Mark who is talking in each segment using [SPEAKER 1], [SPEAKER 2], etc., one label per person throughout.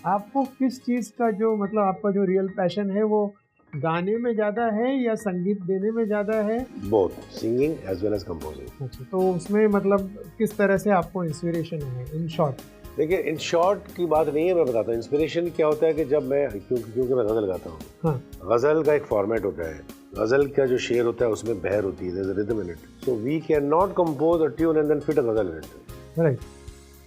[SPEAKER 1] आपको किस चीज़ का जो मतलब आपका जो रियल पैशन है वो गाने में ज़्यादा है या संगीत देने में ज़्यादा है?
[SPEAKER 2] Both singing as well as composing.
[SPEAKER 1] अच्छा, तो उसमें मतलब किस तरह से आपको इंस्पिरेशन है इन शॉर्ट?
[SPEAKER 2] देखिए इन शॉर्ट की बात नहीं है, मैं बताता हूँ इंस्पिरेशन क्या होता है कि जब मैं क्योंकि मैं गज़ल गाता हूँ।
[SPEAKER 1] हाँ,
[SPEAKER 2] गज़ल का एक फॉर्मेट होता है, गज़ल का जो शेर होता है उसमें बहर होती है, there is a rhythm in it, so we can not compose a tune and then fit a ghazal in it.
[SPEAKER 1] Right.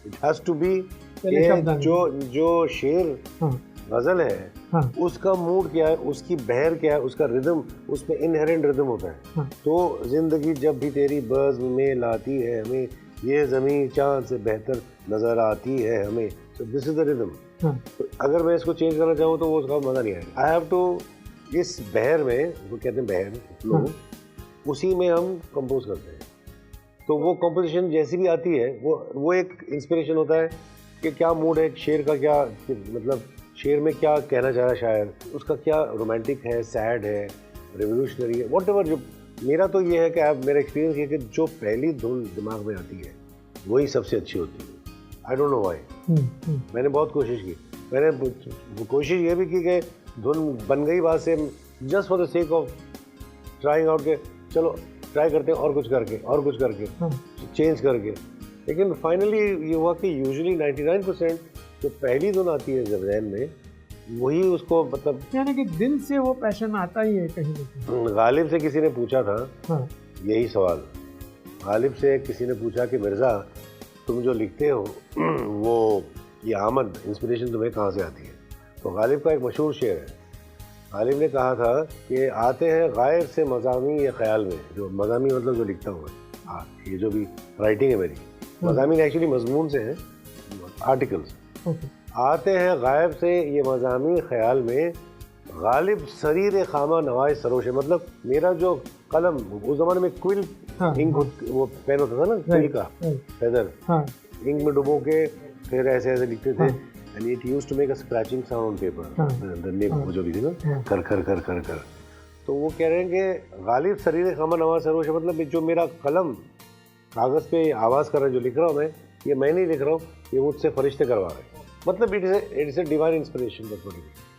[SPEAKER 2] It has to be
[SPEAKER 1] पहले शब्द आने
[SPEAKER 2] जो जो शेर
[SPEAKER 1] हाँ,
[SPEAKER 2] गज़ल है
[SPEAKER 1] हाँ,
[SPEAKER 2] उसका मूड क्या है, उसकी बहर क्या है, उसका रिदम, उसमें इनहेरेंट रिदम होता है।
[SPEAKER 1] हाँ,
[SPEAKER 2] तो जिंदगी जब भी तेरी बज़्म में लाती है हमें, ये ज़मीं चाँद से बेहतर नज़र आती है हमें, so this is the rhythm.
[SPEAKER 1] हाँ,
[SPEAKER 2] तो अगर मैं इसको चेंज करना चाहूँ तो वो उसका मज़ा नहीं आएगा। आई हैव टू इस बहर में, वो कहते हैं बहर फ्लो,
[SPEAKER 1] हाँ,
[SPEAKER 2] उसी में हम कंपोज करते हैं। तो वो कंपोजिशन जैसी भी आती है वो एक इंस्पिरेशन होता है कि क्या मूड है शेर का, क्या मतलब शेर में क्या कहना चाह रहा है शायर, उसका क्या रोमांटिक है, सैड है, रेवोल्यूशनरी है, वॉट जो मेरा तो ये है कि आप मेरा एक्सपीरियंस ये है कि जो पहली धुन दिमाग में आती है वही सबसे अच्छी होती है। I don't know why. मैंने बहुत कोशिश की, मैंने कोशिश ये भी की कि धुन बन गई बात से, just for the sake of trying out के चलो ट्राई करते हैं और कुछ करके और कुछ करके
[SPEAKER 1] हाँ,
[SPEAKER 2] चेंज करके, लेकिन फाइनली ये हुआ कि यूजुअली 99% जो पहली धुन आती है जब जहन में वही उसको मतलब।
[SPEAKER 1] यानी कि दिल से वो पैशन आता ही है कहीं ना कहीं।
[SPEAKER 2] गालिब से किसी ने पूछा था
[SPEAKER 1] हाँ,
[SPEAKER 2] यही सवाल, गालिब से किसी ने पूछा कि मिर्ज़ा तुम जो लिखते हो वो ये आमद इंस्पिरेशन तुम्हें कहाँ से आती है? तो गालिब का एक मशहूर शेर है, गालिब ने कहा था कि आते हैं गायर से मज़ामी या ख्याल में, जो मज़ामी मतलब जो लिखता हूँ मैं, ये जो भी राइटिंग है मेरी, मज़ामी एक्चुअली मजमून से है, आर्टिकल्स,
[SPEAKER 1] ओके,
[SPEAKER 2] आते हैं गायब से ये मज़ामी ख्याल में, गालिब सरीर खामा नवाए सरोश है, मतलब मेरा जो कलम उस ज़माने में क्विल
[SPEAKER 1] हाँ,
[SPEAKER 2] इंक वो पेन होता था ना क्विल का फेदर,
[SPEAKER 1] हाँ,
[SPEAKER 2] इंक में डुबो के फिर ऐसे ऐसे लिखते थे,
[SPEAKER 1] हाँ,
[SPEAKER 2] and it used to make a scratching sound on paper, the name वो जो भी थी ना,
[SPEAKER 1] हाँ,
[SPEAKER 2] कर कर कर कर कर। तो वो कह रहे हैं कि गालिब सरीर खामा नवाज सरोश है, मतलब जो मेरा कलम कागज़ पे आवाज़ कर रहा है, जो लिख रहा हूँ मैं नहीं लिख रहा हूँ, ये मुझसे फरिश्ते करवा रहे हैं, मतलब it is a divine inspiration.